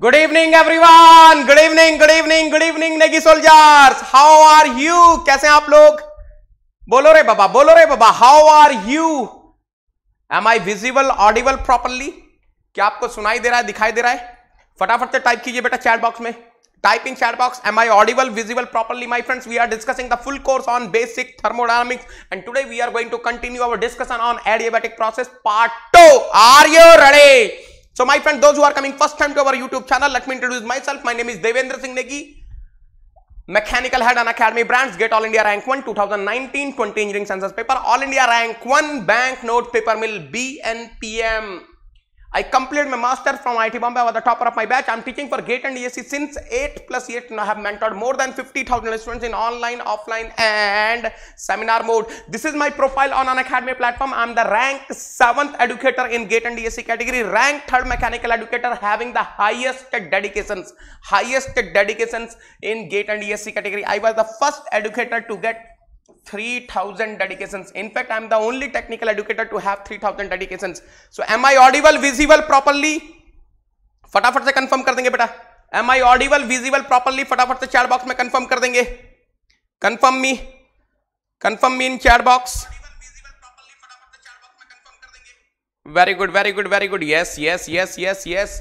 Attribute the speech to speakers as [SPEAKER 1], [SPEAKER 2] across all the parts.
[SPEAKER 1] Good evening everyone. Good evening, good evening, good evening Negi soldiers. How are you? कैसे हैं आप लोग? बोलो रे बाबा, बोलो रे बाबा. How are you? Am I visible, audible properly? क्या आपको सुनाई दे रहा है, दिखाई दे रहा है? फटाफट से टाइप कीजिए बेटा चैट बॉक्स में. Type in chat box. Am I audible, visible properly, my friends? We are discussing the full course on basic thermodynamics, and today we are going to continue our discussion on adiabatic process part 2. Are you ready? So, my friends, those who are coming first time to our YouTube channel, let me introduce myself. My name is Devendra Singh Negi, Mechanical Head Unacademy Brands, Get All India Rank 1 2019 20 Engineering Census Paper, All India Rank 1 Bank Note Paper Mill BNPM. I completed my master's from IIT Bombay. I was the topper of my batch. I'm teaching for GATE and DSC since 8+8. Now I have mentored more than 50,000 students in online, offline and seminar mode. This is my profile on Unacademy platform. I'm the rank 7th educator in GATE and DSC category, rank 3rd mechanical educator having the highest dedications in GATE and DSC category. I was the first educator to get 3,000 dedications. In fact, I am the only technical educator to have 3,000 dedications. So, am I audible, visible properly? फटाफट से confirm कर देंगे बेटा. Am I audible, visible properly? फटाफट से chat box में confirm कर देंगे. कंफर्म मी इन chat box. Very good, very good, very good. Yes yes yes yes yes.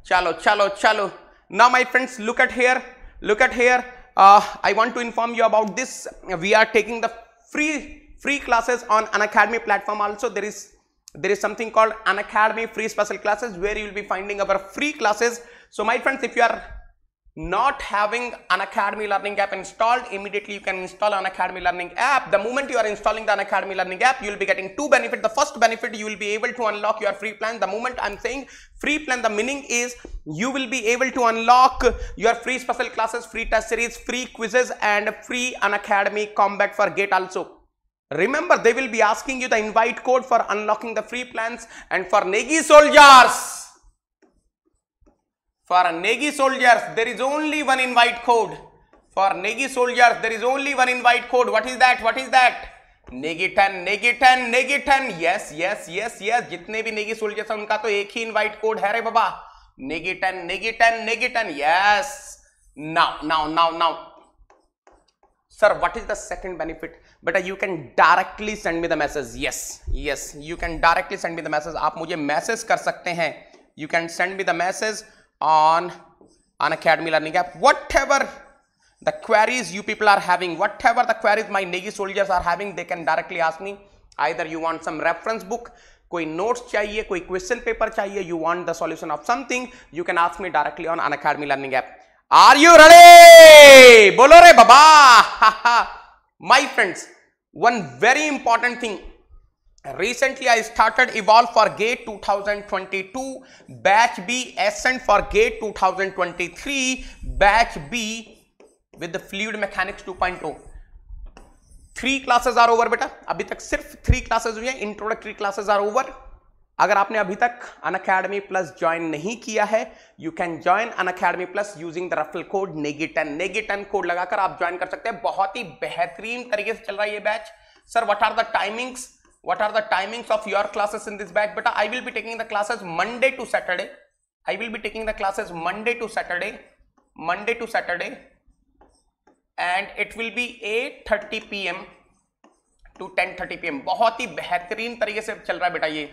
[SPEAKER 1] चलो चलो चलो. Now my friends, look at here. I want to inform you about this. We are taking the free classes on Unacademy platform. Also, there is something called Unacademy free special classes where you will be finding our free classes. So, my friends, if you are not having Unacademy Learning app installed, immediately you can install Unacademy Learning app. The moment you are installing the Unacademy Learning app, you will be getting two benefits. The first benefit, you will be able to unlock your free plan. The moment I'm saying free plan, the meaning is you will be able to unlock your free special classes, free test series, free quizzes and free Unacademy combat for GATE also. Remember, they will be asking you the invite code for unlocking the free plans. And for Negi soldiers, there is only one invite code. For Negi soldiers, there is only one invite code. What is that? Negi 10. Yes. जितने भी Negi soldiers हैं उनका तो एक ही invite code है रे बाबा. Negi 10. Yes. Now. Sir, what is the second benefit? But you can directly send me the message. Yes. You can directly send me the message. आप मुझे message कर सकते हैं. You can send me the message on Unacademy Learning app. Whatever the queries you people are having, whatever the queries my Negi soldiers are having, they can directly ask me. Either you want some reference book, कोई notes चाहिए, कोई question paper चाहिए, you want the solution of something, you can ask me directly on Unacademy Learning app. Are you ready? बोलो रे बाबा. My friends, one very important thing. Recently, I started Evolve for GATE 2022, Batch B, Ascent for GATE 2023, Batch B with the Fluid Mechanics 2.0. 3 classes are over बेटा. अभी तक सिर्फ 3 classes हुई हैं. Introductory classes are over. अगर आपने अभी तक Unacademy Plus ज्वाइन नहीं किया है, you can join Unacademy Plus using the referral code NEGI10. NEGI10 code लगाकर आप ज्वाइन कर सकते हैं. बहुत ही बेहतरीन तरीके से चल रहा है ये batch. Sir, what are the timings? What are the timings of your classes in this batch? Beta, I will be taking the classes Monday to Saturday. And it will be 8:30 PM to 10:30 PM. बहुत ही बेहतरीन तरीके से चल रहा है बेटा ये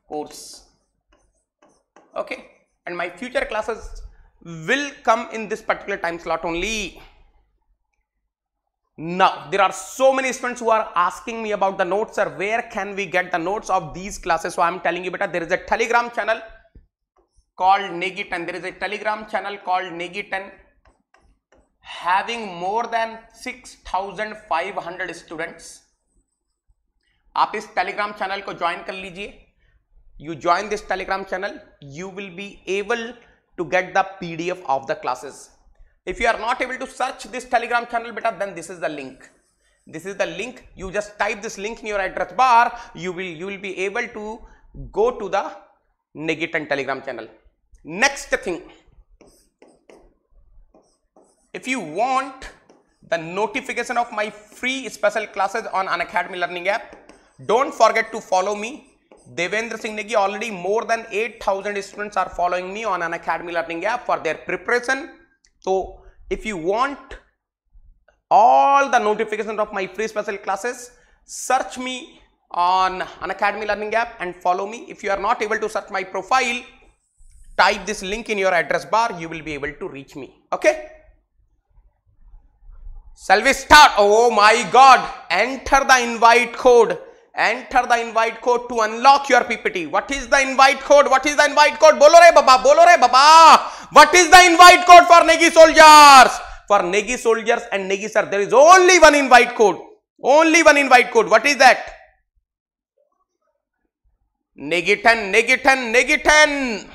[SPEAKER 1] course. Okay. And my future classes will come in this particular time slot only. Now, there are so many students who are asking me about the notes, sir. Where can we get the notes of these classes? So, I am telling you, beta, there is a Telegram channel called Negi10. There is a Telegram channel called Negi10 having more than 6,500 students. आप इस Telegram channel को join कर लीजिए. You join this Telegram channel, you will be able to get the PDF of the classes. If you are not able to search this Telegram channel, beta, then this is the link. You just type this link in your address bar. You will be able to go to the Negi10 Telegram channel. Next thing, if you want the notification of my free special classes on Unacademy Learning app, don't forget to follow me. Devendra Singh Negi, already more than 8,000 students are following me on Unacademy Learning app for their preparation. So if you want all the notifications of my free special classes, search me on Unacademy Learning app and follow me. If you are not able to search my profile, type this link in your address bar, you will be able to reach me. Okay? Shall we start? Oh my God! Enter the invite code. Enter the invite code to unlock your PPT. What is the invite code? What is the invite code? Bolo re baba, bolo re baba. What is the invite code for Negi soldiers? For Negi soldiers and Negi sir, there is only one invite code. Only one invite code. What is that? Negi 10, Negi 10, Negi 10.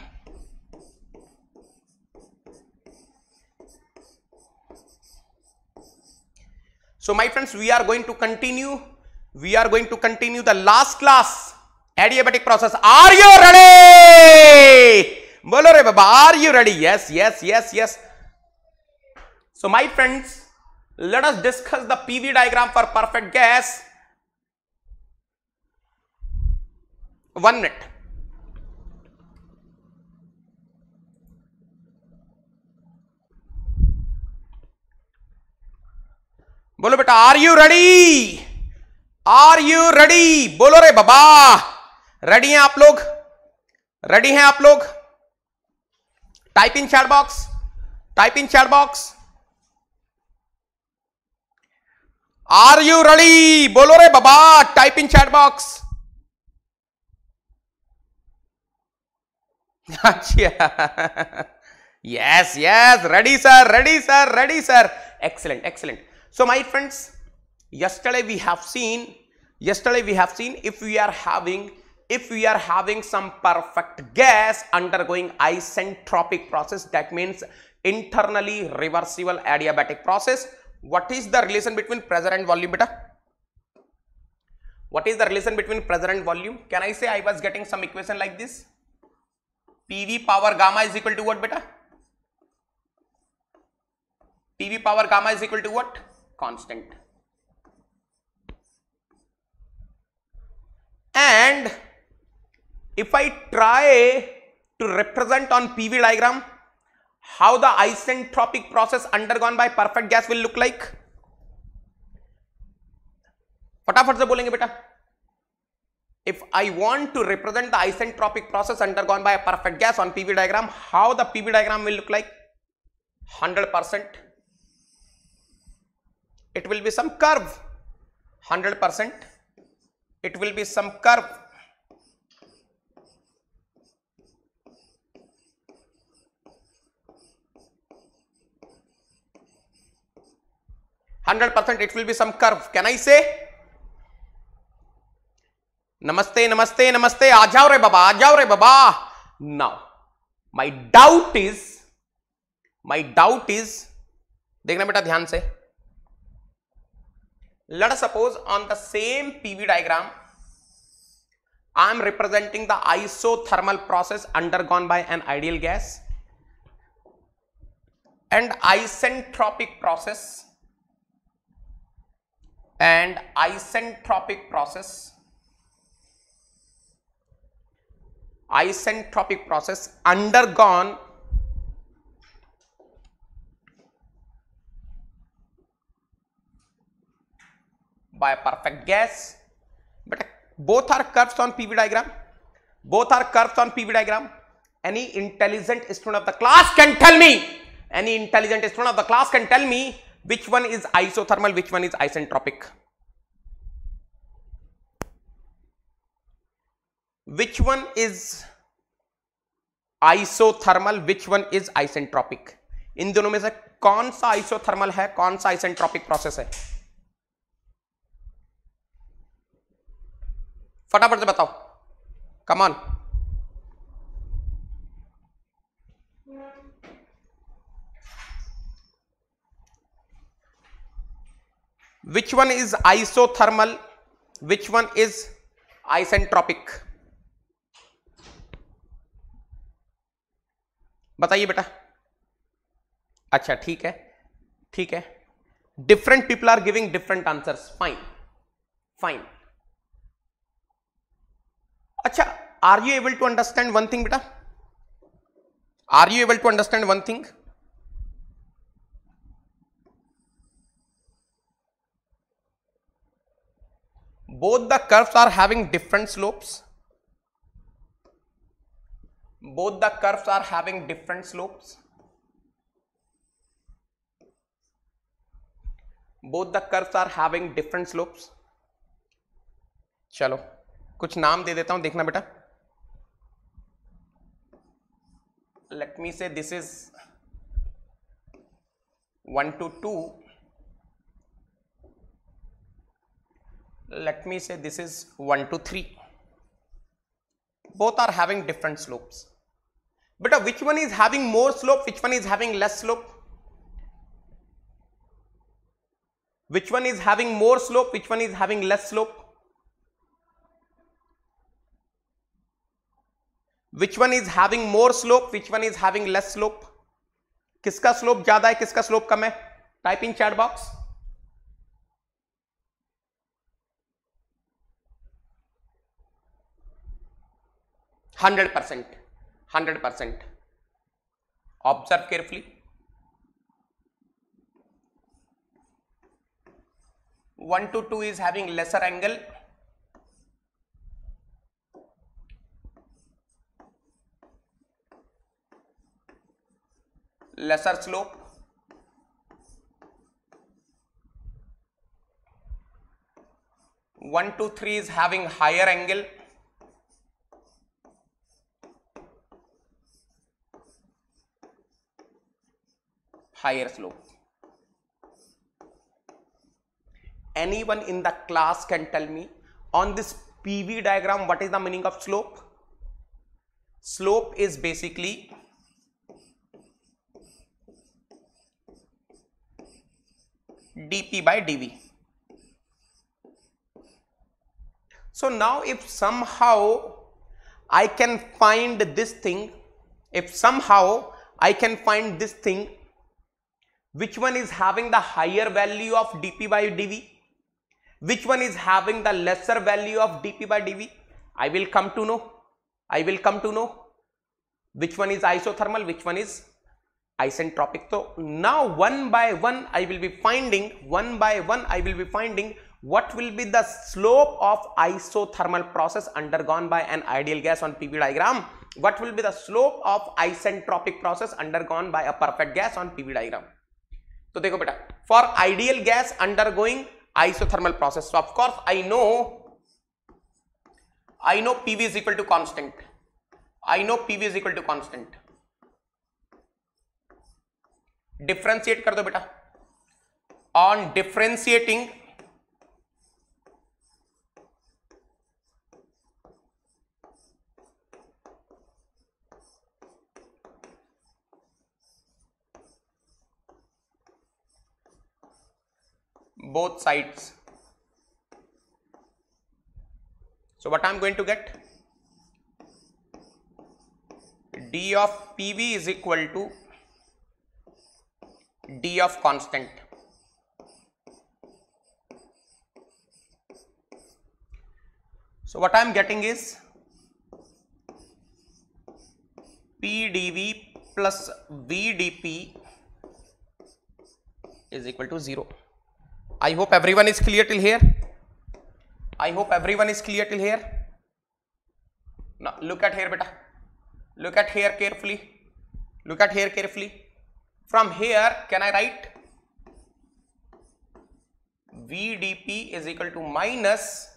[SPEAKER 1] So my friends, we are going to continue the last class, adiabatic process. Are you ready? Bolo re baba, are you ready? Yes, yes, yes, yes. So my friends, let us discuss the PV diagram for perfect gas. 1 minute. बोलो बेटा, are you ready? Are you ready? बोलो रे बाबा, ready हैं आप लोग? Ready हैं आप लोग? Type in chat box, type in chat box. Are you ready? बोलो रे बाबा, टाइप इन चैट बॉक्स. अच्छा, yes, yes, ready sir, ready sir, ready sir. Excellent, excellent. So my friends, yesterday we have seen if we are having some perfect gas undergoing isentropic process, that means internally reversible adiabatic process. What is the relation between pressure and volume, beta? What is the relation between pressure and volume? Can I say I was getting some equation like this? PV power gamma is equal to what, beta? PV power gamma is equal to what? Constant. And if I try to represent on PV diagram how the isentropic process undergone by perfect gas will look like, फटाफट से बोलेंगे बेटा. If I want to represent the isentropic process undergone by a perfect gas on PV diagram, how the PV diagram will look like? 100%. It will be some curve. 100%. It will be some curve. 100% it will be some curve. Can I say? Namaste, namaste, namaste. आ जाओ रे बाबा, आ जाओ रे बाबा. Now, my doubt is, देखना बेटा ध्यान से. Let us suppose on the same PV diagram, I am representing the isothermal process undergone by an ideal gas and isentropic process undergone by a perfect gas, but both are curves on PV diagram. Any intelligent student of the class can tell me, which one is isothermal, which one is isentropic. Which one is isothermal, which one is isentropic? इन दोनों में से कौन सा isothermal है, कौन सा isentropic process है? फटाफट से बताओ. Come on. Which one is isothermal, which one is isentropic? बताइए बेटा. अच्छा ठीक है. Different people are giving different answers. Fine. अच्छा, Are you able to understand one thing, beta? Are you able to understand one thing? Both the curves are having different slopes. Both the curves are having different slopes. Both the curves are having different slopes. चलो कुछ नाम दे देता हूं, देखना बेटा. Let me say this is 1 to 2. Let me say this is 1 to 3. Both are having different slopes. But which one is having more slope? Which one is having less slope? Which one is having more slope? Which one is having less slope? Which one is having more slope? Which one is having less slope? किसका slope ज्यादा है, किसका slope कम है? Type in chat box. Hundred percent. Observe carefully. 1 to 2 is having lesser angle. Lesser slope. 1 to 3 is having higher angle. Higher slope. Anyone in the class can tell me on this PV diagram what is the meaning of slope? Slope is basically dp by dv. So now if somehow I can find this thing, which one is having the higher value of dp by dv, which one is having the lesser value of dp by dv, I will come to know which one is isothermal, which one is isentropic. So now one by one I will be finding what will be the slope of isothermal process undergone by an ideal gas on PV diagram, what will be the slope of isentropic process undergone by a perfect gas on PV diagram. तो देखो बेटा, for ideal gas undergoing isothermal process, so of course I know PV is equal to constant. Differentiate कर दो बेटा. On differentiating, both sides. So what I am going to get? D of PV is equal to D of constant. So what I am getting is PdV plus VdP is equal to 0. I hope everyone is clear till here. Now look at here beta. Look at here carefully. From here can I write VdP is equal to minus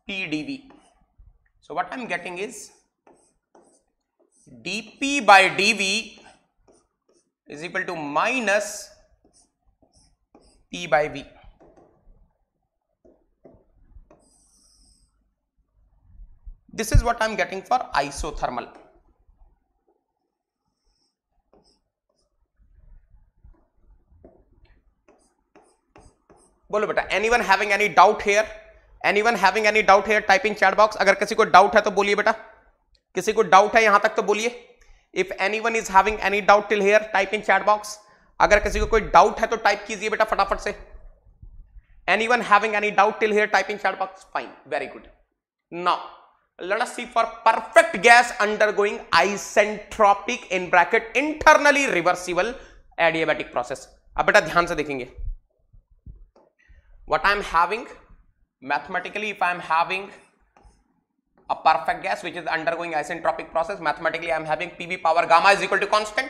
[SPEAKER 1] PdV. So what I am getting is dP by dV is equal to minus P by V. This is what I am getting for isothermal. बोलो बेटा, anyone having any doubt here? Type in chat box. अगर किसी को doubt है तो बोलिए बेटा. किसी को डाउट है यहां तक तो बोलिए. If anyone is having any doubt till here, type in chat box. अगर किसी को कोई डाउट है तो टाइप कीजिए बेटा फटाफट से. Anyone having any doubt till here, type in chat box. Fine, very good. Now let us see for perfect gas undergoing isentropic in bracket internally reversible adiabatic process. अब बेटा ध्यान से देखेंगे, what I am having mathematically, if I am having a perfect gas which is undergoing isentropic process, mathematically I am having PV power gamma is equal to constant.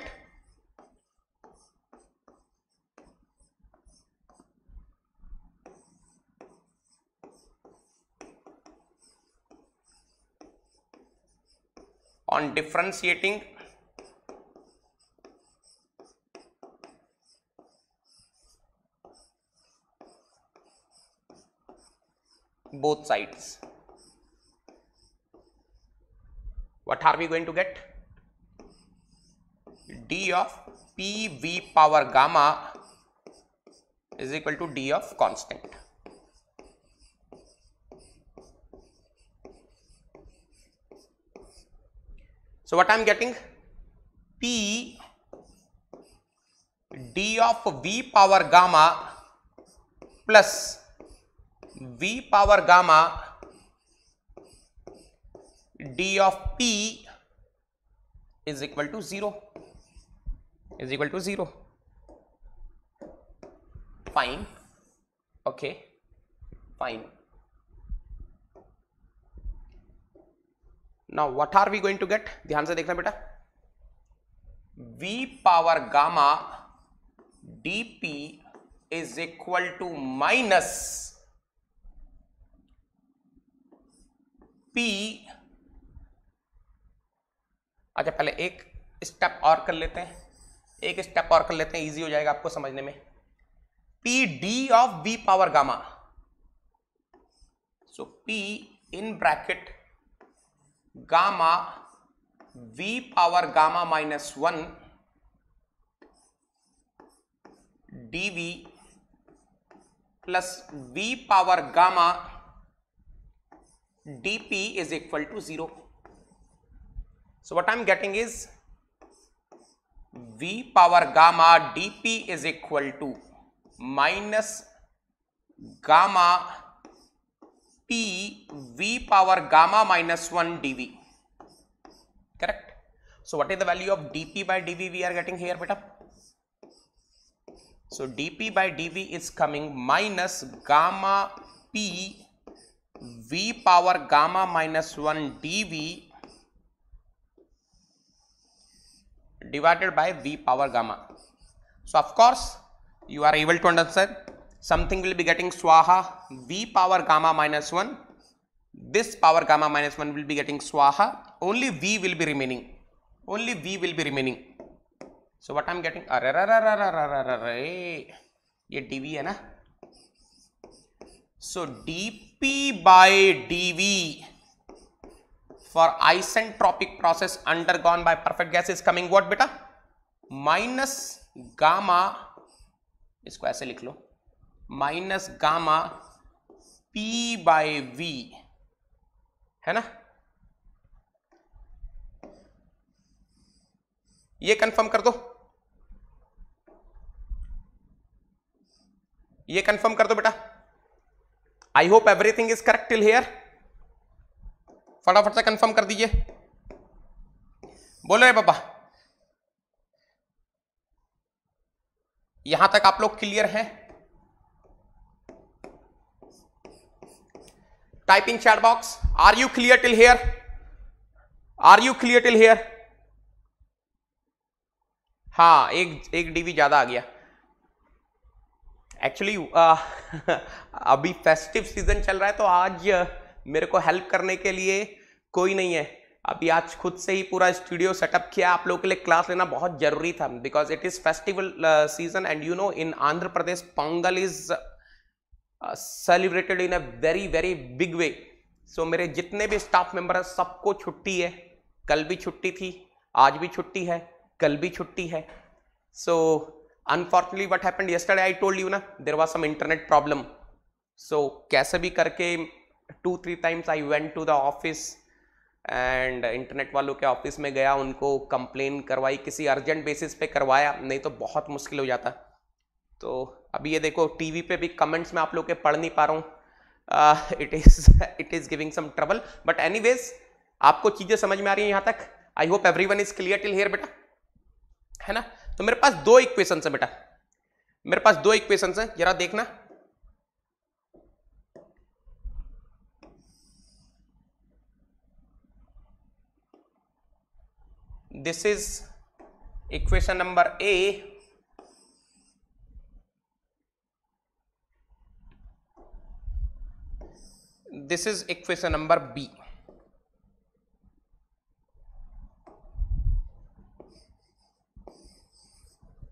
[SPEAKER 1] On differentiating both sides, what are we going to get? D of PV power gamma is equal to D of constant. So what I am getting? P D of V power gamma plus V power gamma D of P is equal to 0. Is equal to 0. Fine. Okay. Fine. Now what are we going to get? ध्यान से देखना बेटा. V power gamma dP is equal to minus P. अच्छा पहले एक step और कर लेते हैं, इजी हो जाएगा आपको समझने में. P D of V power gamma. So P in bracket gamma V power gamma minus 1 dV plus V power gamma dP is equal to 0. So what I am getting is V power gamma dP is equal to minus gamma P V power gamma minus 1 dV. Correct. So what is the value of dP by dV we are getting here beta? So dP by dV is coming minus gamma P V power gamma minus 1 dV divided by V power gamma. So of course you are able to understand, something will be getting swaha, V power gamma minus 1, this power gamma minus 1 will be getting swaha, only V will be remaining, So what I am getting, ये dV है ना. So dP by dV for isentropic process undergone by perfect gas is coming what beta? Minus gamma, इसको ऐसे लिख लो, minus gamma P by V, है ना. ये कंफर्म कर दो, बेटा. I hope everything is correct till here. फटाफट से कंफर्म कर दीजिए, बोलो रे पापा. यहां तक आप लोग क्लियर हैं? Type in chat box. Are you clear till here? हाँ, एक डीवी ज्यादा आ गया. एक्चुअली अभी फेस्टिव सीजन चल रहा है तो आज मेरे को हेल्प करने के लिए कोई नहीं है. अभी आज खुद से ही पूरा स्टूडियो सेटअप किया. आप लोगों के लिए क्लास लेना बहुत जरूरी था because it is festival season and you know in Andhra Pradesh Pongal is celebrated in a very very big way. So मेरे जितने भी स्टाफ मेंबर हैं सबको छुट्टी है. कल भी छुट्टी थी, आज भी छुट्टी है, कल भी छुट्टी है. So unfortunately what happened yesterday, I told you ना, there was some internet problem. So कैसे भी करके 2-3 times I went to the office and internet वालों के ऑफिस में गया, उनको कंप्लेन करवाई, किसी अर्जेंट बेसिस पे करवाया, नहीं तो बहुत मुश्किल हो जाता. तो अभी ये देखो टीवी पे भी कमेंट्स में आप लोग के पढ़ नहीं पा रहा हूँ. It is giving some trouble, but anyways आपको चीजें समझ में आ रही है यहां तक? I hope everyone is clear till here बेटा, है ना? तो मेरे पास दो इक्वेशन है बेटा, मेरे पास दो इक्वेशन है, जरा देखना। This is equation number A, this is equation number B.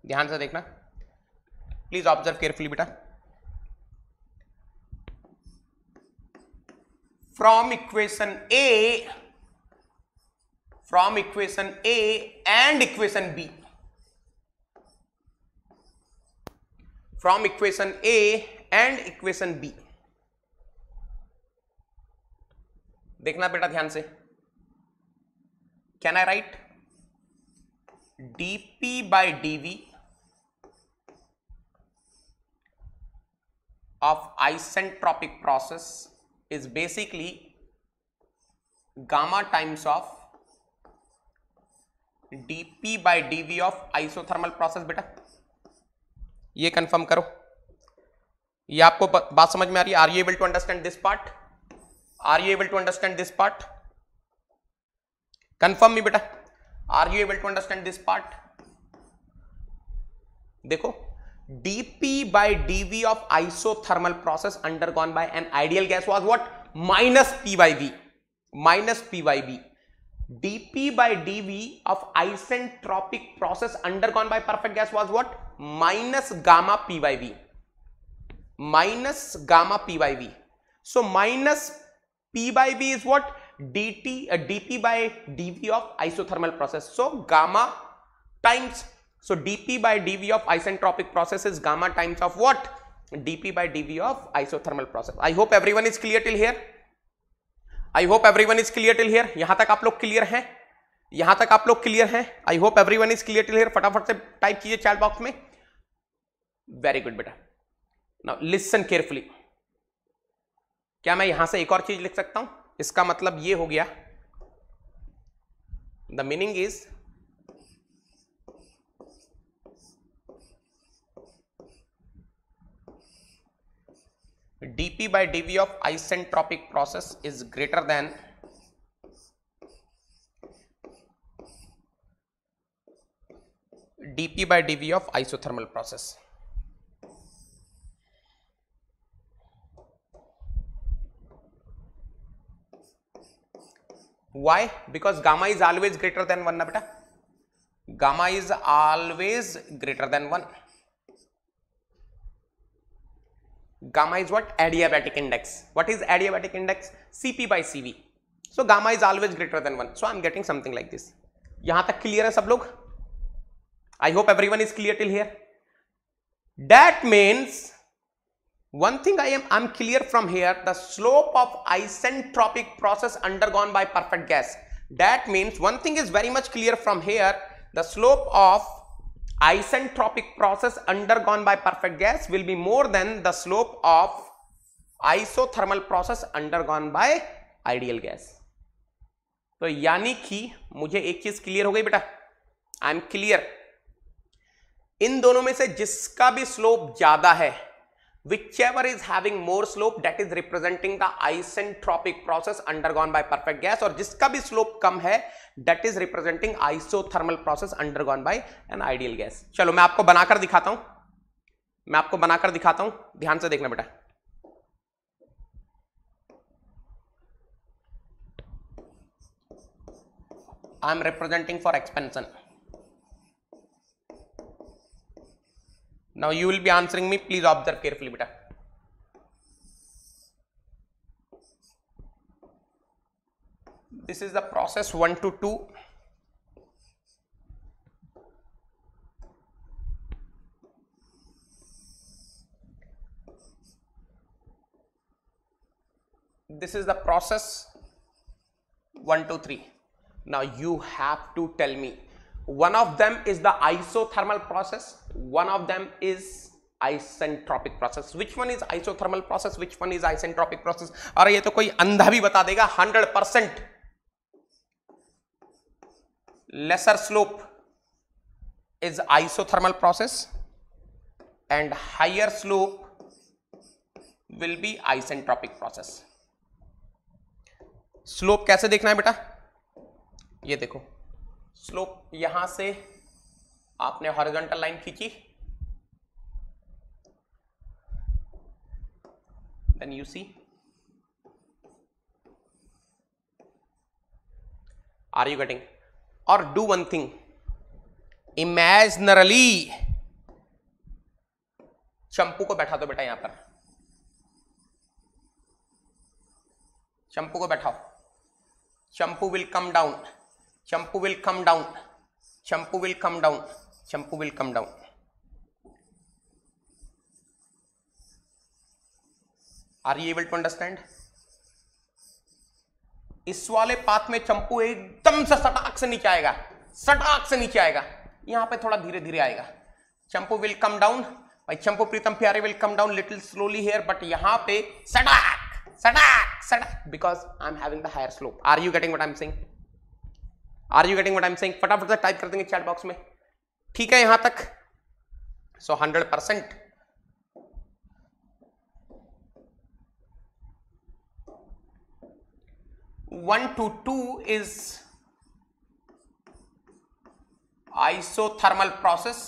[SPEAKER 1] ध्यान से देखना, प्लीज ऑब्जर्व केयरफुली बेटा। From equation A and equation B, from equation A and equation B, देखना बेटा ध्यान से। Can I write dp by dv of isentropic process is basically gamma times of dp by dv of isothermal process। बेटा ये confirm करो, ये आपको बात समझ में आ रही है? Are you able to understand this part? Are you able to understand this part? Confirm me बेटा, are you able to understand this part? देखो, dp by dv of isothermal process undergone by an ideal gas was what? minus p by v, minus p by v. dp by dv of isentropic process undergone by perfect gas was what? minus gamma p by v, minus gamma p by v. So minus p by v is what? dp by dv of isothermal process. So gamma times, so dp by dv of isentropic process is gamma times of what? dp by dv of isothermal process. I hope everyone is clear till here. I hope everyone is clear till here. यहां तक आप लोग clear हैं? यहां तक आप लोग clear हैं? I hope everyone is clear till here. फटाफट से टाइप कीजिए चैट बॉक्स में। वेरी गुड बेटा। Now listen carefully. क्या मैं यहां से एक और चीज लिख सकता हूं? इसका मतलब ये हो गया, the meaning is dp by dv of isentropic process is greater than dp by dv of isothermal process. Why? Because gamma is always greater than 1 ना बेटा, gamma is always greater than 1. Gamma is what? Adiabatic index. What is adiabatic index? Cp by Cv. So gamma is always greater than 1. So I am getting something like this. यहां तक clear है सब लोग? I hope everyone is clear till here. That means one thing I'm clear from here, the slope of isentropic process undergone by perfect gas. That means one thing is very much clear from here, the slope of isentropic process undergone by perfect gas will be more than the slope of isothermal process undergone by ideal gas. तो यानी कि मुझे एक चीज clear हो गई बेटा, I am clear, इन दोनों में से जिसका भी स्लोप ज्यादा है, whichever is having more slope, that is representing the isentropic process undergone by perfect gas, और जिसका भी स्लोप कम है, that is representing isothermal process undergone by an ideal gas. चलो मैं आपको बनाकर दिखाता हूं, मैं आपको बनाकर दिखाता हूं, ध्यान से देखना बेटा। I am representing for expansion. Now you will be answering me, please observe carefully beta. This is the process 1 to 2. This is the process 1 to 3. Now you have to tell me, one of them is the isothermal process, one of them is isentropic process. Which one is isothermal process, which one is isentropic process? अरे ये तो कोई अंधा भी बता देगा. 100% lesser slope is isothermal process and higher slope will be isentropic process. Slope कैसे देखना है बेटा? ये देखो, स्लोप यहां से आपने हॉरिजॉन्टल लाइन खींची, then you see, are you getting? Or do one thing, imaginarily Champu को बैठा दो बेटा यहां पर. चंपू को बैठाओ. Champu will come down, Champu will come down, Champu will come down, Champu will come down. Are you able to understand? इस वाले पाथ में चंपू एकदम से सटाक से नीचे आएगा, सटाक से नीचे आएगा. यहां पे थोड़ा धीरे धीरे आएगा. Champu will come down. भाई Champu Pritam Pyare will come down little slowly here, but यहां पे सटाक सटाक सटाक, because I am having the higher slope. Are you getting what I am saying? Are you getting what I am saying? फटाफट से type कर देंगे चैट बॉक्स में. ठीक है यहां तक? सो 100%. One to two is isothermal process.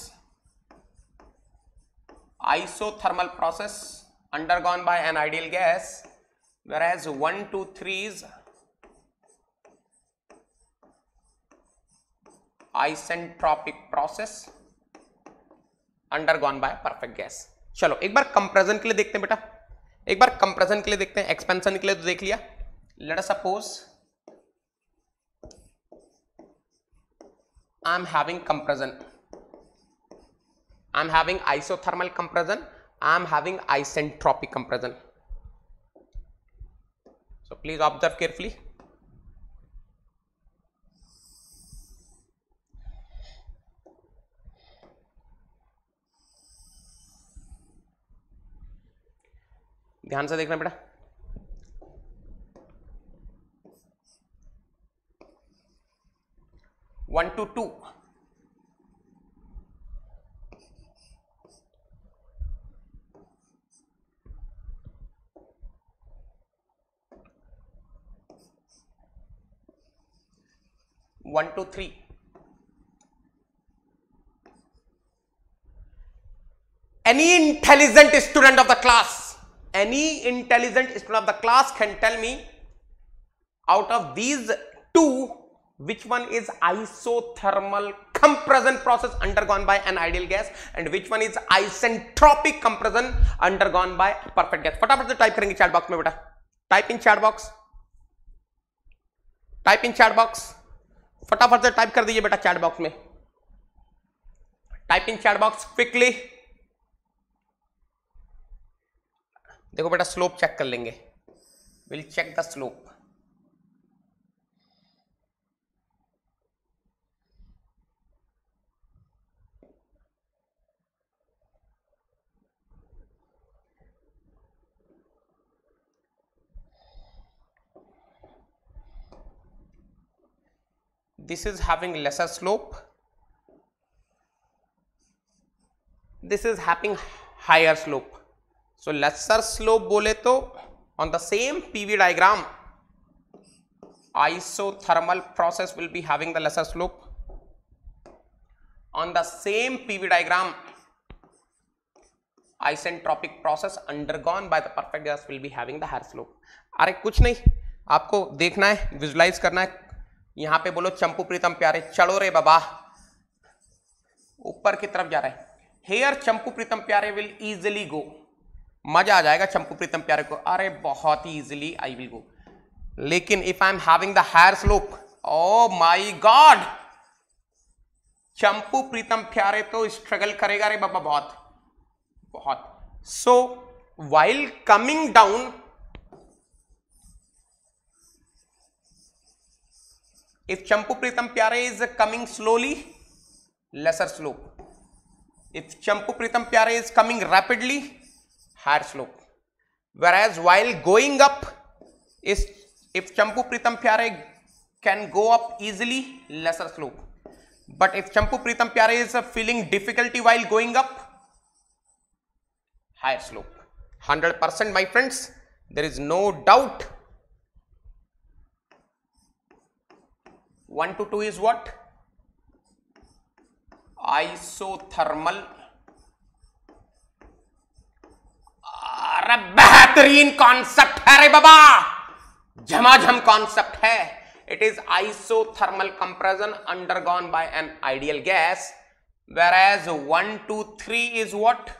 [SPEAKER 1] Isothermal process undergone by an ideal gas, whereas 1 to 3 is isentropic process undergone by perfect gas. चलो एक बार कंप्रेशन के लिए देखते हैं बेटा, एक बार कंप्रेशन के लिए देखते हैं. एक्सपेंशन के लिए तो देख लिया. Let us suppose I am having compression, I am having isothermal compression, I am having isentropic compression. So please observe carefully. ध्यान से देखना बेटा. 1 to 2. One to 3. Any intelligent student of the class, any intelligent student of the class can tell me out of these two, which one is isothermal compression process undergone by an ideal gas and which one is isentropic compression undergone by perfect gas. फटाफट से type करेंगे chat box में बेटा. Type in chat box, type in chat box. फटाफट से type कर दीजिए बेटा चैट बॉक्स में. Type in chat box quickly. देखो बेटा स्लोप चेक कर लेंगे. Will check the slope. This is having lesser slope, this is having higher slope. So lesser slope बोले तो on the same PV diagram isothermal process will be having the lesser slope. On the same PV diagram isentropic process undergone by the perfect gas will be having the higher slope. अरे कुछ नहीं, आपको देखना है, visualise करना है. यहां पे बोलो चंपू प्रीतम प्यारे चलो रे बाबा, ऊपर की तरफ जा रहे हैं. Hair Champu Pritam Pyare will easily गो. मजा आ जाएगा चंपू प्रीतम प्यारे को. अरे बहुत ही इजिली आई विल गो. लेकिन if I am having the higher slope, oh my god, Champu Pritam Pyare तो स्ट्रगल करेगा रे बाबा बहुत बहुत. So while coming down, if Champu Pritam Pyare is coming slowly, lesser slope. If Champu Pritam Pyare is coming rapidly, higher slope. Whereas while going up, if Champu Pritam Pyare can go up easily, lesser slope. But if Champu Pritam Pyare is feeling difficulty while going up, higher slope. 100% my friends, there is no doubt. 1 to 2 is what? Isothermal. अरे बेहतरीन concept है रे बाबा, झमाझम concept है. It is isothermal compression undergone by an ideal gas, whereas 1, 2, 3 is what?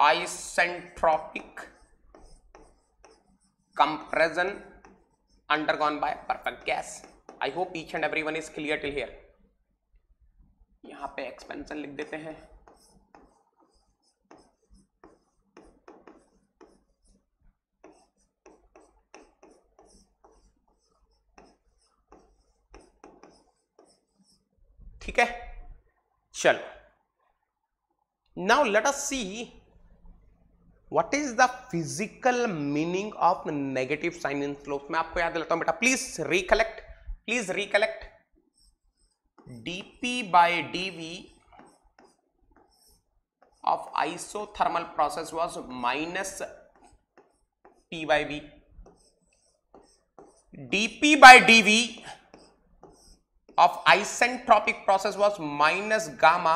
[SPEAKER 1] Isentropic compression undergone by perfect gas. I hope each and everyone is clear till here. यहां पे expansion लिख देते हैं. ठीक है, चलो. Now let us see what is the physical meaning of negative sign in slope. मैं आपको याद दिलाता हूं बेटा, please recollect. dp by dv of isothermal process was minus p by v. dp by dv of isentropic process was minus gamma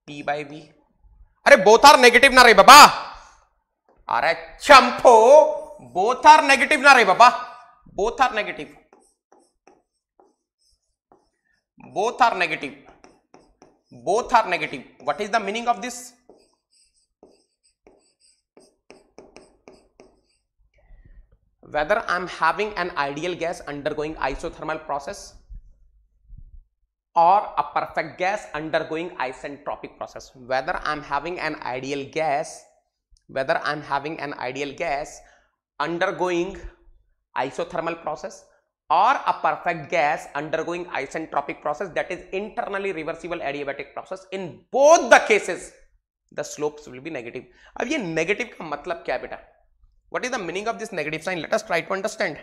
[SPEAKER 1] p by v. अरे both are negative ना रे बाबा. अरे चंपो, both are negative ना रे बाबा. both are negative. Both are negative. Both are negative. What is the meaning of this? Whether I am having an ideal gas undergoing isothermal process or a perfect gas undergoing isentropic process. Whether I am having an ideal gas, undergoing isothermal process or a perfect gas undergoing isentropic process, that is internally reversible adiabatic process, in both the cases the slopes will be negative. अब ये negative का मतलब क्या है बेटा? What is the meaning of this negative sign? Let us try to understand.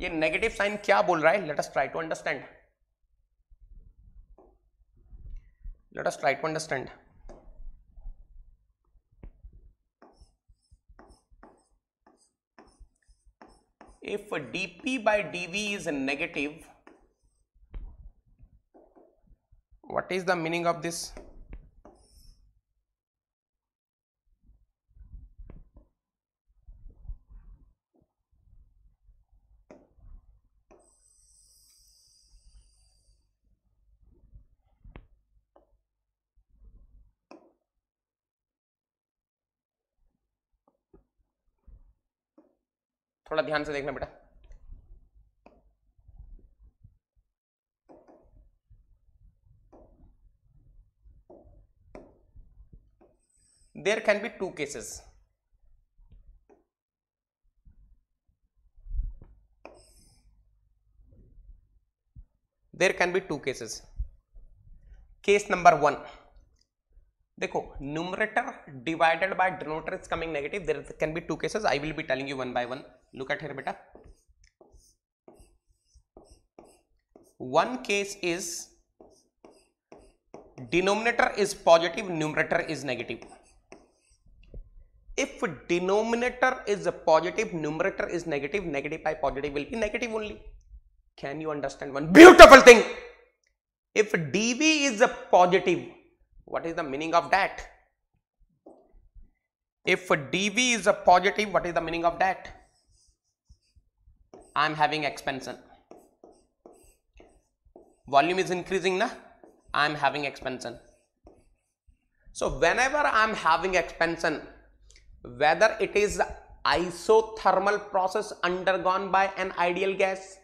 [SPEAKER 1] ये negative sign क्या बोल रहा है? Let us try to understand. If dp by dv is negative, what is the meaning of this? थोड़ा ध्यान से देखना बेटा. There can be two cases. Case number 1. देखो, numerator divided by denominator is coming negative. There can be two cases. I will be telling you one by one. Look at here beta. One case is denominator is positive, numerator is negative. If denominator is positive, numerator is negative, negative by positive will be negative only. Can you understand one beautiful thing? If dv is positive, what is the meaning of that? If dv is positive, what is the meaning of that? I am having expansion. Volume is increasing na? I am having expansion. So whenever I am having expansion, whether it is isothermal process undergone by an ideal gas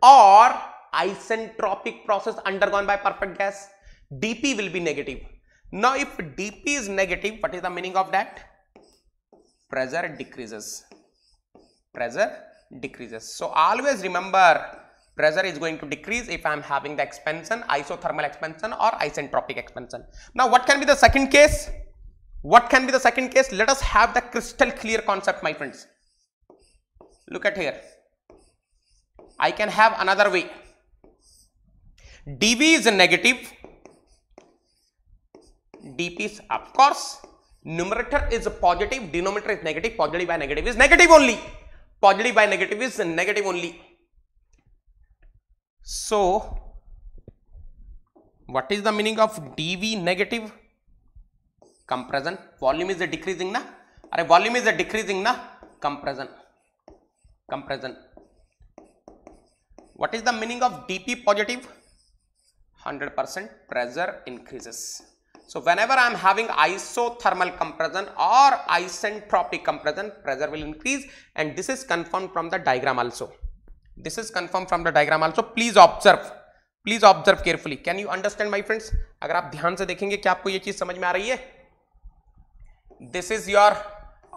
[SPEAKER 1] or isentropic process undergone by perfect gas, dp will be negative. Now if dp is negative, what is the meaning of that? Pressure decreases. So always remember, pressure is going to decrease if I am having the expansion, isothermal expansion or isentropic expansion. Now what can be the second case? What can be the second case? Let us have the crystal clear concept, my friends. Look at here. I can have another way. dV is negative, dP is, of course, numerator is positive, denominator is negative, positive by negative is negative only. Positive by negative is negative only. So, what is the meaning of dV negative? Compression. Volume is decreasing na? Arey, volume is decreasing na? Compression. Compression. What is the meaning of dP positive? 100% pressure increases. So, whenever I am having isothermal compression or isentropic compression, pressure will increase, and this is confirmed from the diagram also. This is confirmed from the diagram also. Please observe carefully. Can you understand, my friends? अगर आप ध्यान से देखेंगे क्या आपको ये चीज समझ में आ रही है? This is your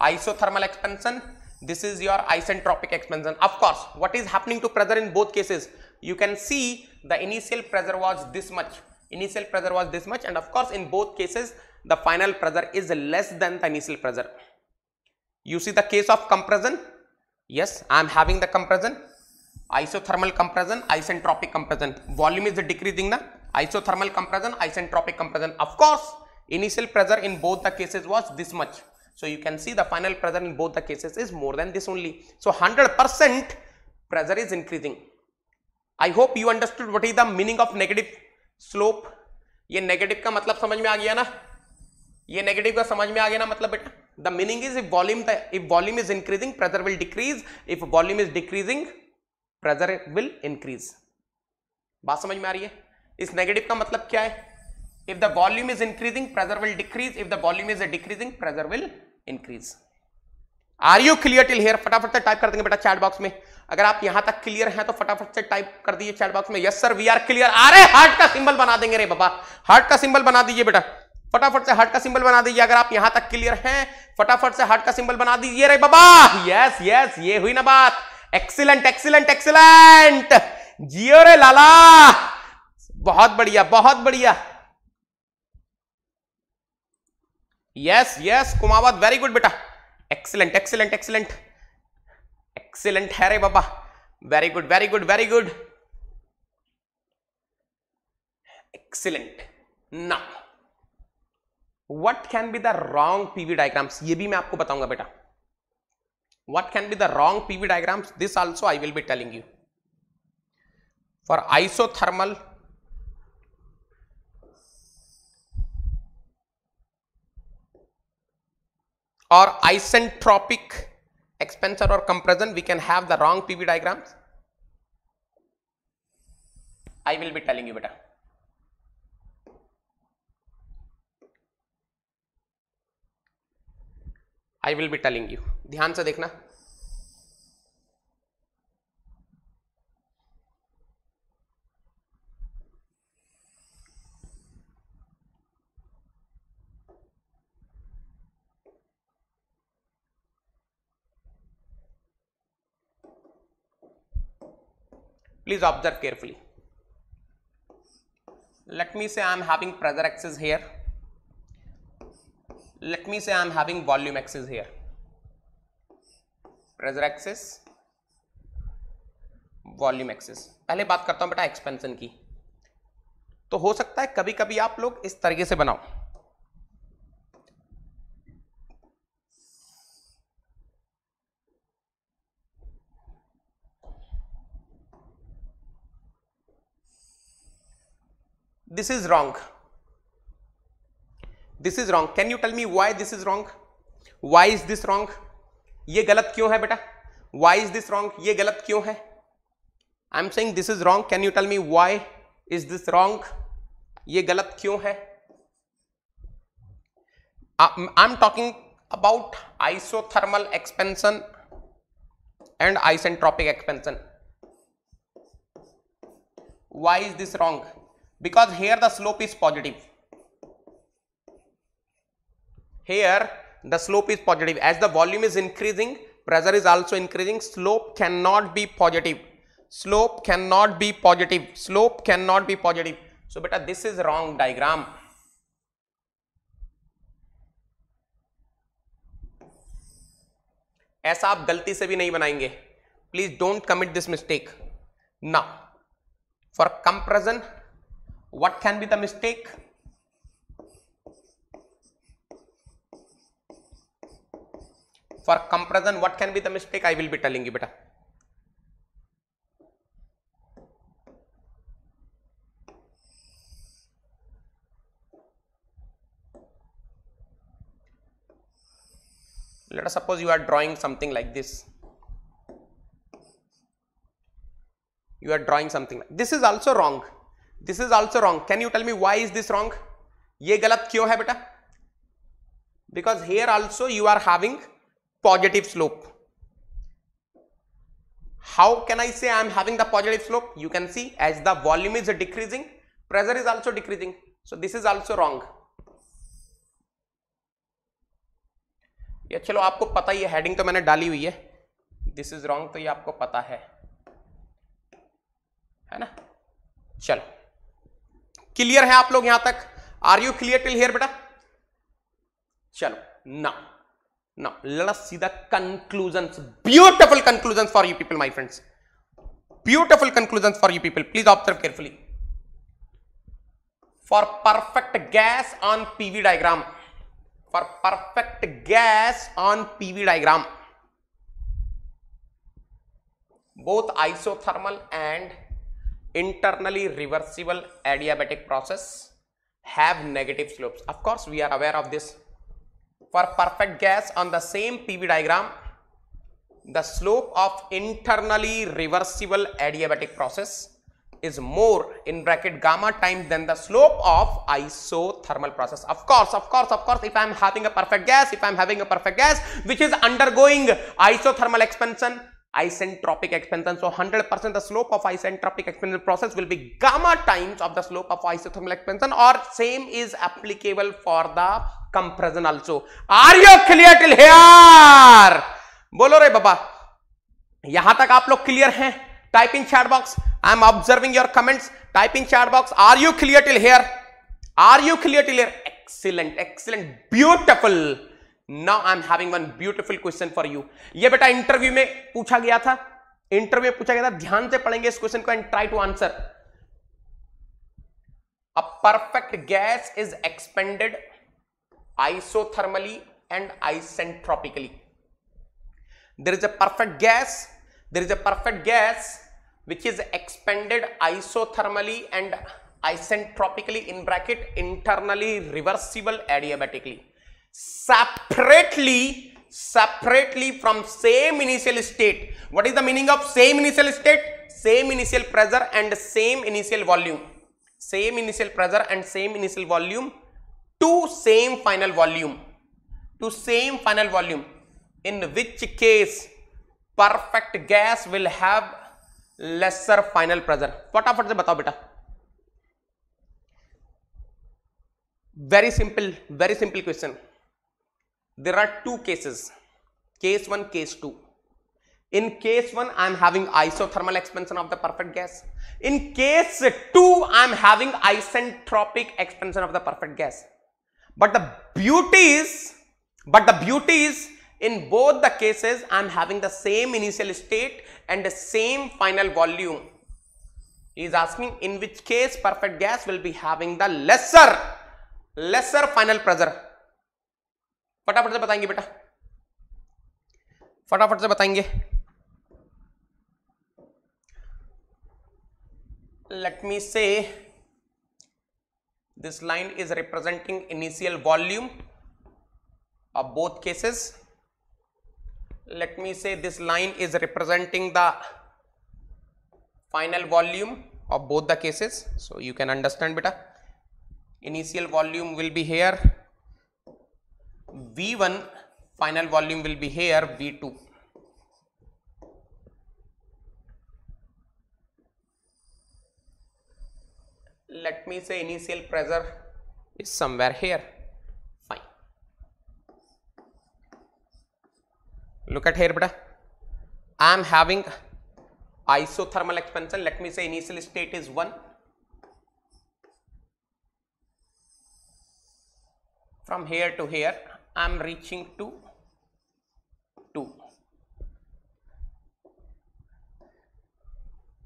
[SPEAKER 1] isothermal expansion. This is your isentropic expansion. Of course, what is happening to pressure in both cases? You can see the initial pressure was this much. Initial pressure was this much, and of course, in both cases, the final pressure is less than the initial pressure. You see the case of compression. Yes, I am having the compression. Isothermal compression, isentropic compression. Volume is decreasing na? Isothermal compression, isentropic compression. Of course, initial pressure in both the cases was this much. So you can see the final pressure in both the cases is more than this only. So 100% pressure is increasing. I hope you understood what is the meaning of negative slope. ये negative का मतलब समझ में आ गया ना? ये negative का समझ में आ गया ना मतलब बेटा? The meaning is if volume is increasing, pressure will decrease. If volume is decreasing, pressure will increase. बात समझ में आ रही है? इस negative का मतलब क्या है? If the volume is increasing, pressure will decrease. If the volume is decreasing, pressure will increase. Are you clear till here? फटाफट से टाइप कर देंगे बेटा चैट बॉक्स में. अगर आप यहां तक क्लियर हैं तो फटाफट से टाइप कर दीजिए चैट बॉक्स में. Yes sir, we are clear. अरे हार्ट का सिंबल बना देंगे रे बाबा. हार्ट का सिंबल बना दीजिए बेटा. फटाफट से हार्ट का सिंबल बना दीजिए. अगर आप यहां तक क्लियर हैं फटाफट से हार्ट का सिंबल बना दीजिए रे बाबा. यस यस, ये हुई ना बात. Excellent excellent excellent. जियो रे लाला. बहुत बढ़िया बहुत बढ़िया. Yes yes Kumawat, very good बेटा. एक्सीलेंट एक्सीलेंट एक्सीलेंट एक्सीलेंट है रे बाबा. Very good very good very good. Excellent. Now what can be the wrong PV diagrams? ये भी मैं आपको बताऊंगा बेटा. What can be the wrong PV diagrams? This also I will be telling you. For isothermal or isentropic expansion or compression, we can have the wrong PV diagrams. I will be telling you beta. I will be telling you. ध्यान से देखना. Please observe carefully. Let me say I am having pressure axis here. Let me say I am having volume axis here. Pressure axis, volume axis. पहले बात करता हूं बेटा expansion की. तो हो सकता है कभी कभी आप लोग इस तरीके से बनाओ. This is wrong. This is wrong. Can you tell me why this is wrong? Why is this wrong? ये गलत क्यों है बेटा? Why is this wrong? ये गलत क्यों है? I'm saying this is wrong. Can you tell me why is this wrong? ये गलत क्यों है? I'm talking about isothermal expansion and isentropic expansion. Why is this wrong? Because here the slope is positive. Here the slope is positive. As the volume is increasing, pressure is also increasing. Slope cannot be positive. slope cannot be positive, slope cannot be positive. So beta this is wrong diagram. ऐसा आप गलती से भी नहीं बनाएंगे. Please don't commit this mistake. Now for comparison, what can be the mistake? For comparison, what can be the mistake? I will be telling you, beta. Let us suppose you are drawing something like this. You are drawing something like this. Is also wrong. This is also wrong. Can you tell me why is this wrong? ये गलत क्यों है बेटा? Because here also you are having positive slope. How can I say I am having the positive slope? You can see as the volume is decreasing, pressure is also decreasing. So this is also wrong. ये चलो आपको पता ही है, heading तो मैंने डाली हुई है. दिस इज रॉन्ग तो ये आपको पता है ना. चलो क्लियर है आप लोग यहां तक? Are you clear till here बेटा? चलो now let us see the conclusions. Beautiful conclusions for you people, my friends. Beautiful conclusions for you people. Please observe carefully. For perfect gas on PV diagram, for perfect gas on PV diagram, both isothermal and internally reversible adiabatic process have negative slopes. Of course we are aware of this. For perfect gas on the same PV diagram, the slope of internally reversible adiabatic process is more in bracket gamma times than the slope of isothermal process. Of course, if I am having a perfect gas, which is undergoing isothermal expansion, isentropic expansion, so 100% the slope of isentropic expansion process will be gamma times of the slope of isothermal expansion, or same is applicable for the compression also. Are you clear till here? बोलो रे बाबा, यहां तक आप लोग clear हैं? Type in chat box. I am observing your comments. Type in chat box. Are you clear till here? Are you clear till here? Excellent, beautiful. Now I am having one beautiful question for you. ये बेटा interview में पूछा गया था, ध्यान से पढ़ेंगे इस क्वेश्चन को and try to answer. A perfect gas is expanded isothermally and isentropically. There is a perfect gas which is expanded isothermally and isentropically in bracket internally reversible adiabatically, separately from same initial state. What is the meaning of same initial state? Same initial pressure and same initial volume. Same initial pressure and same initial volume to same final volume. In which case perfect gas will have lesser final pressure. फटाफट से बताओ बेटा. Very simple question. There are two cases, case 1, case 2. In case 1 I am having isothermal expansion of the perfect gas. In case 2 I am having isentropic expansion of the perfect gas. But the beauty is in both the cases I am having the same initial state and the same final volume. He is asking in which case perfect gas will be having the lesser final pressure. फटाफट से बताएंगे बेटा, फटाफट से बताएंगे. Let me say this line is representing initial volume of both cases. Let me say this line is representing the final volume of both the cases. So you can understand beta. Initial volume will be here V1, final volume will be here V2. Let me say initial pressure is somewhere here. Fine. Look at here beta. I am having isothermal expansion, let me say initial state is 1. From here to here, I am reaching to 2.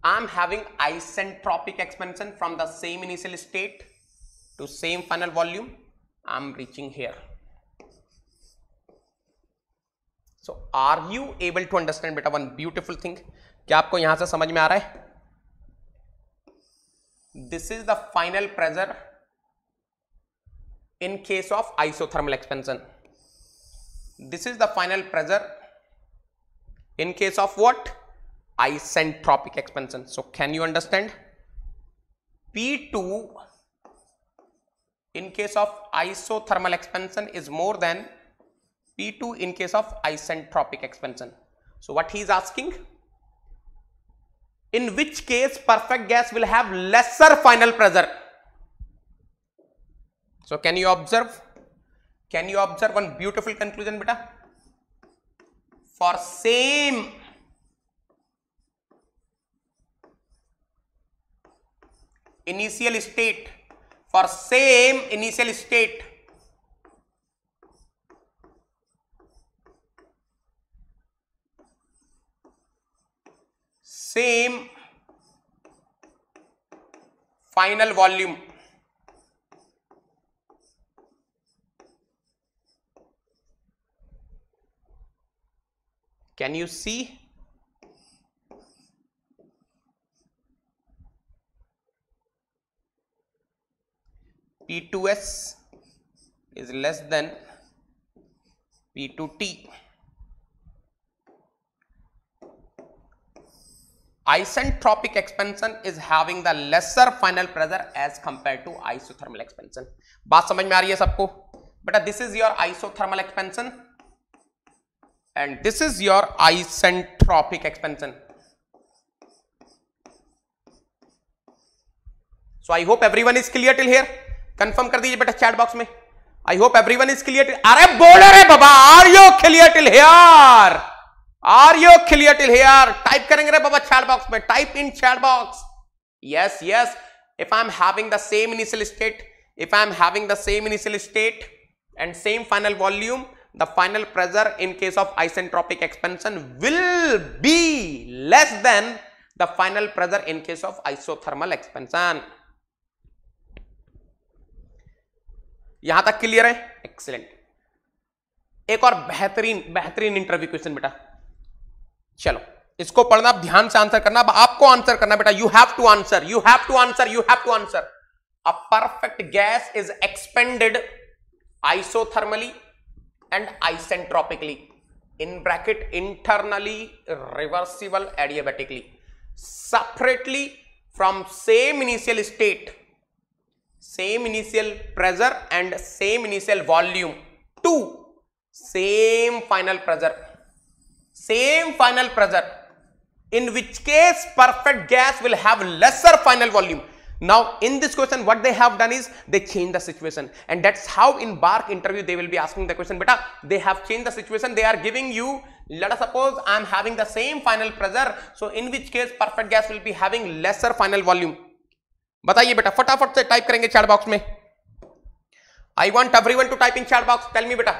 [SPEAKER 1] I am having isentropic expansion from the same initial state to same final volume. I am reaching here. So are you able to understand beta one beautiful thing? क्या आपको यहां से समझ में आ रहा है? This is the final pressure in case of isothermal expansion. This is the final pressure in case of what? Isentropic expansion. So can you understand? P2 in case of isothermal expansion is more than P2 in case of isentropic expansion. So what he is asking? In which case perfect gas will have lesser final pressure? So can you observe? Can you observe one beautiful conclusion beta? For same initial state, for same initial state, same final volume, can you see? P2S is less than P2T. Isentropic expansion is having the lesser final pressure as compared to isothermal expansion. बात समझ में आ रही है सबको? बेटा this is your isothermal expansion and this is your isentropic expansion. So I hope everyone is clear till here. Confirm कर दीजिए बेटा चैट बॉक्स में. I hope everyone is clear till. अरे बोल रहे बाबा, are you clear till here? Are you clear till here? Type करेंगे रे बाबा chat box में. Type in chat box. Yes, yes. If I am having the same initial state, if I am having the same initial state and same final volume, the final pressure in case of isentropic expansion will be less than the final pressure in case of isothermal expansion. यहां तक clear है? Excellent. एक और बेहतरीन interview question बेटा. चलो इसको पढ़ना, आप ध्यान से आंसर करना. अब आपको आंसर करना बेटा. You have to answer, you have to answer, you have to answer. A perfect gas is expanded isothermally and isentropically, in bracket internally reversible adiabatically, separately from same initial state, same initial pressure and same initial volume to same final pressure, in which case perfect gas will have lesser final volume. Now in this question what they have done is they change the situation, and that's how in BARC interview they will be asking the question. Beta, they have changed the situation. They are giving you, let us suppose I am having the same final pressure, so in which case perfect gas will be having lesser final volume. बताइए बेटा, फटाफट से type करेंगे chat box में. I want everyone to type in chat box. Tell me beta.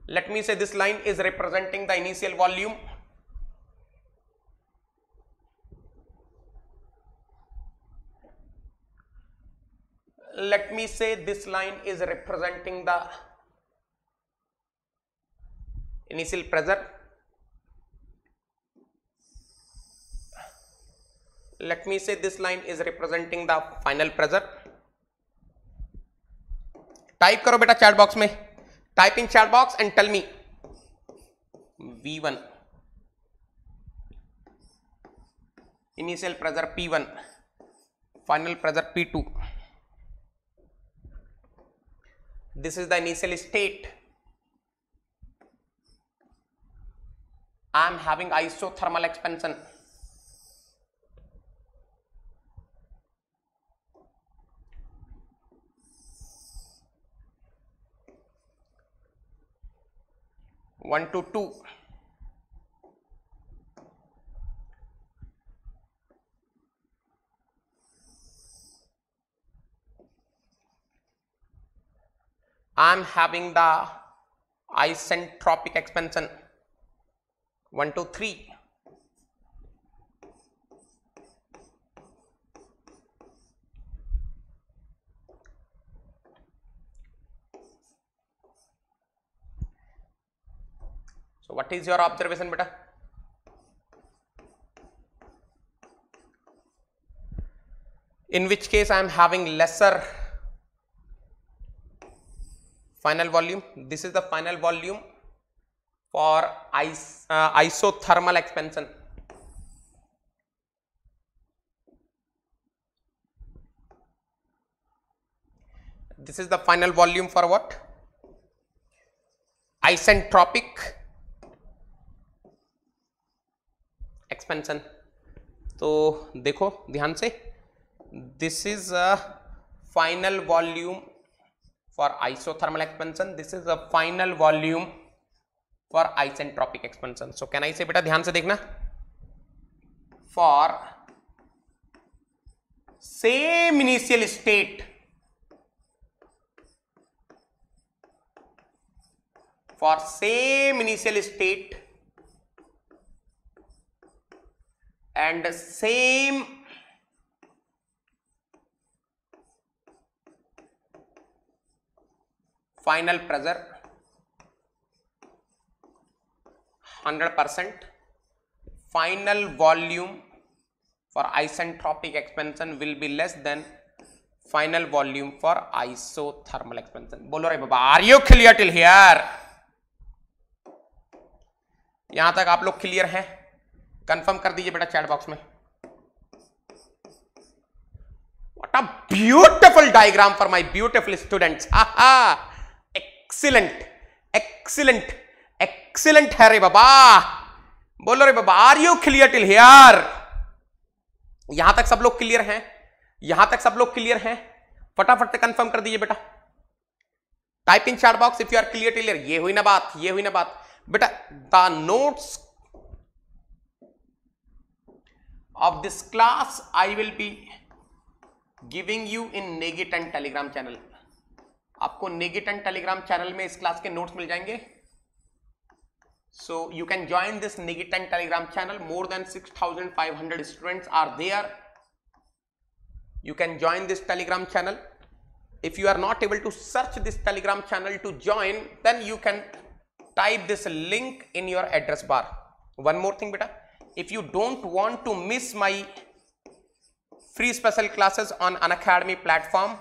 [SPEAKER 1] Let me say this line is representing the initial volume. Let me say this line is representing the initial pressure. Let me say this line is representing the final pressure. Type करो बेटा chat box में. Type in chat box and tell me. V1 initial pressure P1, final pressure P2. This is the initial state. I am having isothermal expansion. One to two. I'm having the isentropic expansion 1 2 3. So what is your observation, beta? In which case I am having lesser final volume. This is the final volume for isothermal expansion. This is the final volume for what? Isentropic expansion. तो देखो ध्यान से, this is a final volume for isothermal expansion. This is a final volume for isentropic expansion. So can I say, बेटा ध्यान से देखना, for same initial state, for same initial state and same final pressure 100%, final volume for isentropic expansion will be less than final volume for isothermal expansion. बोलो रे बाबा, are you clear till here? यहां तक आप लोग clear हैं? Confirm कर दीजिए बेटा चैट बॉक्स में. What a beautiful diagram for my beautiful students. Excellent, excellent, excellent है रे बाबा. बोलो रे बाबा, are you clear till here? यहां तक सब लोग क्लियर हैं? यहां तक सब लोग क्लियर हैं? फटाफट से कंफर्म कर दीजिए बेटा. Type in chat box if you are clear till here. ये हुई ना बात, ये हुई ना बात बेटा. The notes of this class I will be giving you in Negitan Telegram channel. आपको Negitan Telegram channel में इस क्लास के नोट्स मिल जाएंगे. So you can join this Negitan Telegram channel. More than 6,500 students are there. You can join this Telegram channel. If you are not able to search this Telegram channel to join, then you can type this link in your address bar. One more thing beta, if you don't want to miss my free special classes on Unacademy platform,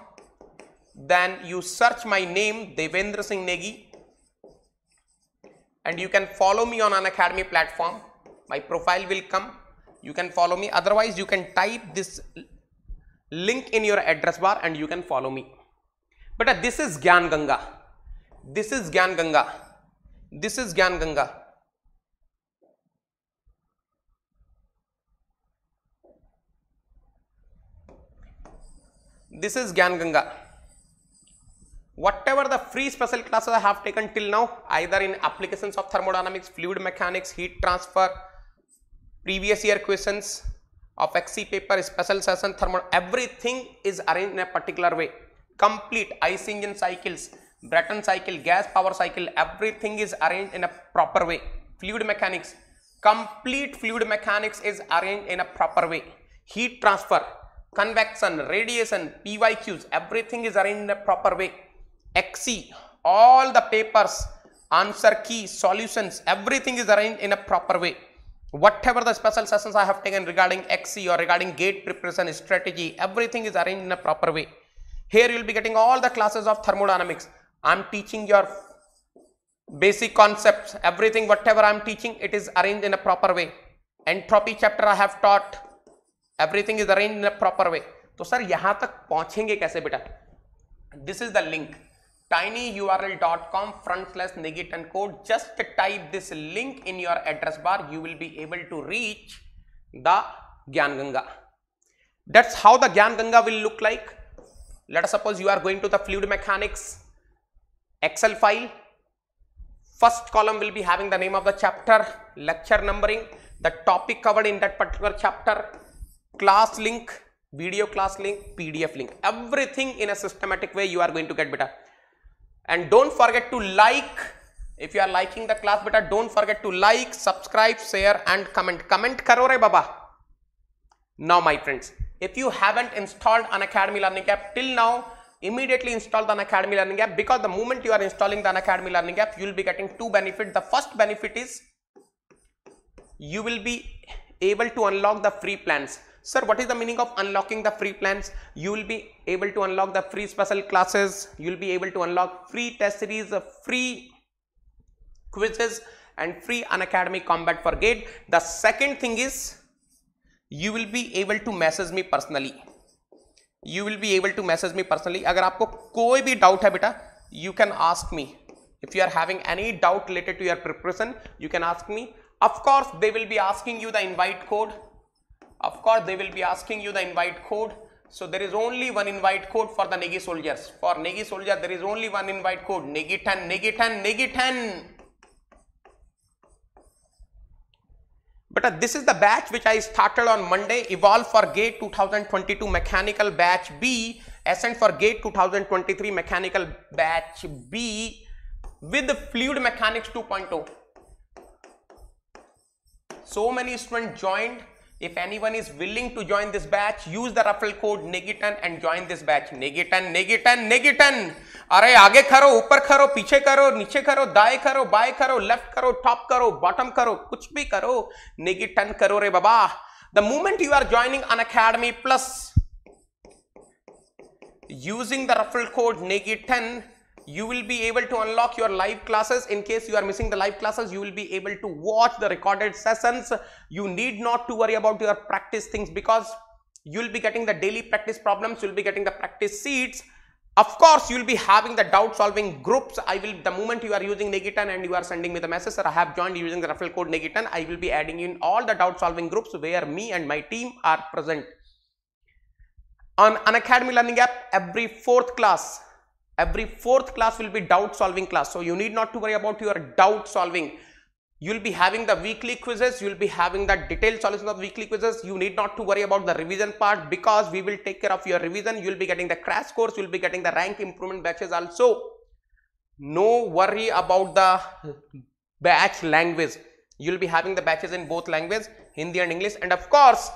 [SPEAKER 1] then you search my name Devendra Singh Negi and you can follow me on Unacademy platform. My profile will come, you can follow me. Otherwise you can type this link in your address bar and you can follow me. But this is Gyan Ganga, this is Gyan Ganga, this is Gyan Ganga. This is Gyan Ganga. Whatever the free special classes I have taken till now, either in applications of thermodynamics, fluid mechanics, heat transfer, previous year questions of XC paper, special session, everything is arranged in a particular way. Complete IC engine cycles, Brayton cycle, gas power cycle, everything is arranged in a proper way. Fluid mechanics, complete fluid mechanics is arranged in a proper way. Heat transfer, convection, radiation, PYQs, everything is arranged in a proper way. XC, all the papers, answer key, solutions, everything is arranged in a proper way. Whatever the special sessions I have taken regarding XC or regarding gate preparation strategy, everything is arranged in a proper way. Here you will be getting all the classes of thermodynamics. I am teaching your basic concepts, everything, whatever I am teaching, it is arranged in a proper way. Entropy chapter I have taught, everything is arranged in a proper way. तो sir यहाँ तक पहुँचेंगे कैसे बेटा? This is the link, tinyurl.com/Negitan code. Just type this link in your address bar. You will be able to reach the Gyan Ganga. That's how the Gyan Ganga will look like. Let us suppose you are going to the fluid mechanics Excel file. First column will be having the name of the chapter, lecture numbering, the topic covered in that particular chapter, class link, video class link, PDF link, everything in a systematic way you are going to get better. And don't forget to like. If you are liking the class, beta, don't forget to like, subscribe, share and comment. Comment karo re baba. Now my friends, if you haven't installed Unacademy Learning app till now, immediately install the Unacademy Learning app, because the moment you are installing the Unacademy Learning app, you will be getting two benefits. The first benefit is you will be able to unlock the free plans. Sir, what is the meaning of unlocking the free plans? You will be able to unlock the free special classes. You will be able to unlock free test series, free quizzes and free Unacademy Combat for Gate. The second thing is you will be able to message me personally. You will be able to message me personally. अगर आपको कोई भी doubt है बेटा, you can ask me. If you are having any doubt related to your preparation, you can ask me. Of course, they will be asking you the invite code. Of course, they will be asking you the invite code. So there is only one invite code for the Negi soldiers. For Negi soldier, there is only one invite code. Negi 10, Negi 10, Negi 10. But this is the batch which I started on Monday. Evolve for Gate 2022 Mechanical Batch B. Ascent for Gate 2023 Mechanical Batch B with Fluid Mechanics 2.0. So many students joined. If anyone is willing to join this batch, use the referral code NEGI10 and join this batch. NEGI10, NEGI10, NEGI10. अरे आगे करो, ऊपर करो, पीछे करो, नीचे करो, दाएं करो, बाएं करो, लेफ्ट करो, टॉप करो, बॉटम करो, कुछ भी करो, NEGI10 करो रे बाबा. The moment you are joining Unacademy Plus using the referral code NEGI10, you will be able to unlock your live classes. In case you are missing the live classes, you will be able to watch the recorded sessions. You need not to worry about your practice things, because you will be getting the daily practice problems, you will be getting the practice sheets. Of course, you will be having the doubt solving groups. The moment you are using NEGI10 and you are sending me the message, sir, I have joined using the referral code NEGI10, I will be adding in all the doubt solving groups where me and my team are present. On Unacademy Learning app, every fourth class will be doubt solving class. So you need not to worry about your doubt solving. You will be having the weekly quizzes. You will be having the detailed solutions of weekly quizzes. You need not to worry about the revision part, because we will take care of your revision. You will be getting the crash course. You will be getting the rank improvement batches also. No worry about the batch language. You will be having the batches in both languages, Hindi and English. And of course,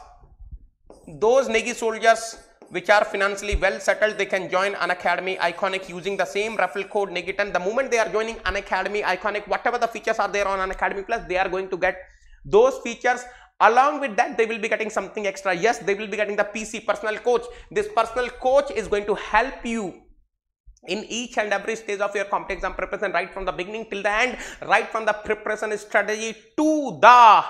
[SPEAKER 1] those Negi soldiers which are financially well settled, they can join Unacademy Iconic using the same referral code NEGI10. The moment they are joining Unacademy Iconic, whatever the features are there on Unacademy Plus, they are going to get those features. Along with that, they will be getting something extra. Yes, they will be getting the PC, personal coach. This personal coach is going to help you in each and every stage of your competitive exam preparation, right from the beginning till the end, right from the preparation strategy to the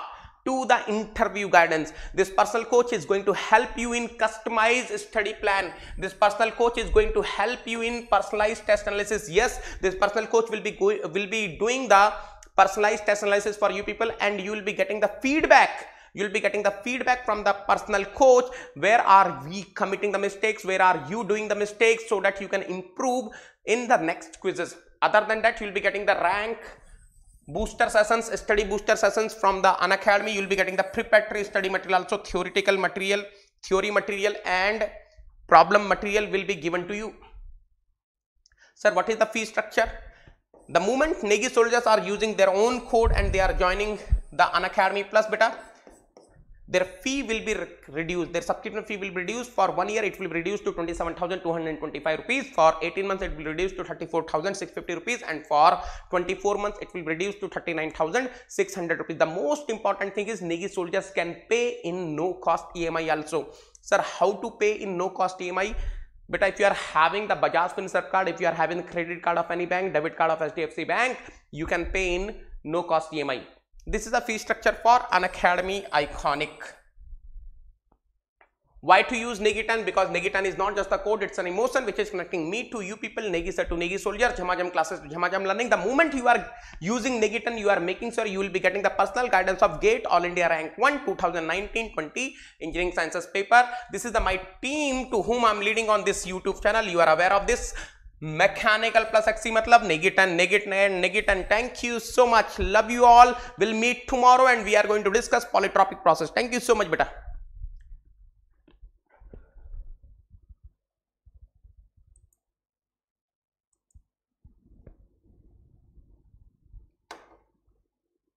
[SPEAKER 1] interview guidance. This personal coach is going to help you in customized study plan. This personal coach is going to help you in personalized test analysis. Yes, this personal coach will be doing the personalized test analysis for you people, and you will be getting the feedback. You will be getting the feedback from the personal coach. Where are we committing the mistakes? Where are you doing the mistakes, so that you can improve in the next quizzes. Other than that, you will be getting the rank booster sessions, study booster sessions from the Unacademy. You will be getting the preparatory study material, also theoretical material, theory material and problem material will be given to you. Sir, what is the fee structure? The moment Negi soldiers are using their own code and they are joining the Unacademy Plus beta, their fee will be reduced. Their subscription fee will be reduced. For 1 year, it will be reduced to 27,225 rupees. For 18 months, it will be reduced to 34,650 rupees. And for 24 months, it will be reduced to 39,600 rupees. The most important thing is Negi soldiers can pay in no cost EMI also. Sir, how to pay in no cost EMI? But if you are having the Bajaj Finserv card, if you are having the credit card of any bank, debit card of HDFC Bank, you can pay in no cost EMI. This is the fee structure for Unacademy Iconic. Why to use NEGI10? Because NEGI10 is not just a code, it's an emotion which is connecting me to you people, Negi sir to Negi soldier, Jhamajam classes to Jhamajam learning. The moment you are using NEGI10, you are making sure you will be getting the personal guidance of GATE All India Rank 1 2019-20 Engineering Sciences paper. This is my team to whom I am leading on this YouTube channel. You are aware of this. Mechanical plus XC matlab NEGI10. Thank you so much. Love you all. We'll meet tomorrow and we are going to discuss polytropic process. Thank you so much beta.